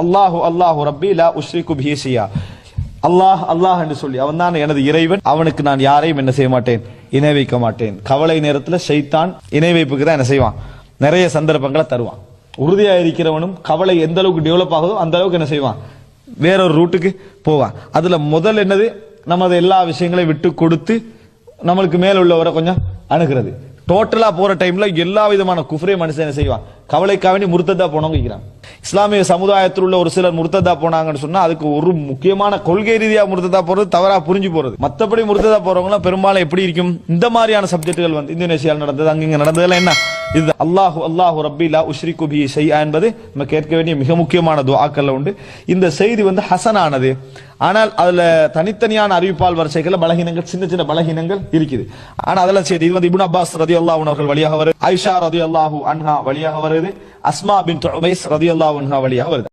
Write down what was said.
அல்லாஹு அல்லாஹு ரப்பி லா உஷ்ரிகு பிஹி ஷையா. அல்லாஹ் அல்லாஹ் என்று சொல்லி அவன் தான் எனது இறைவன், அவனுக்கு நான் யாரையும் என்ன செய்ய மாட்டேன், இணை வைக்க மாட்டேன். கவலை நேரத்தில் ஷைத்தான் இணை வைப்புக்கு தான் என்ன செய்வான், நிறைய சந்தர்ப்பங்களை தருவான். உறுதியா இருக்கிறவனும் கவலை எந்த அளவுக்கு டெவலப் ஆகுதோ அந்த அளவுக்கு என்ன செய்வான், வேறொரு ரூட்டுக்கு போவான். அதுல முதல் என்னது, நமது எல்லா விஷயங்களையும் விட்டு கொடுத்து நம்மளுக்கு மேல உள்ளவரை கொஞ்சம் அணுகிறது. டோட்டலா போற டைம்ல எல்லா விதமான குஃப்ரே மனுஷன் என்ன செய்வான், கவலைக்காக வேண்டி முர்த்ததா போனவங்க இருக்கிறான். இஸ்லாமிய சமுதாயத்தில் உள்ள ஒரு சிலர் முர்த்ததா போனாங்கன்னு சொன்னா அதுக்கு ஒரு முக்கியமான கொள்கை ரீதியா முர்த்ததா போறது, தவறா புரிஞ்சு போறது. மத்தபடி முர்த்ததா போறவங்க பெரும்பாலும் எப்படி இருக்கும், இந்த மாதிரியான சப்ஜெக்டுகள் வந்து இந்தோனேஷியாவில் நடந்தது, அங்க நடந்ததெல்லாம் என்ன, இது அல்லாஹு அல்லாஹு ரப்பி லா உஷ்ரிகு பிஹி ஷைஆ என்பது நம்ம கேட்க வேண்டிய மிக முக்கியமான துஆக்கள்ல உண்டு. இந்த செய்தி வந்து ஹசனானது. ஆனால் அதுல தனித்தனியான அறிவிப்பால் வரிசைகள்ல பலகீனங்கள், சின்ன சின்ன பலகீனங்கள் இருக்குது. ஆனா அதெல்லாம் சரி, இது வந்து இப்னு அப்பாஸ் ரலியல்லாஹு அன்ஹு அவர்கள் வழியாக வருது, ஆயிஷா ரலியல்லாஹு அன்ஹா வழியாக வருது, அஸ்மா பின்த் உமைஸ் ரலியல்லாஹு அன்ஹா வழியாக வருது.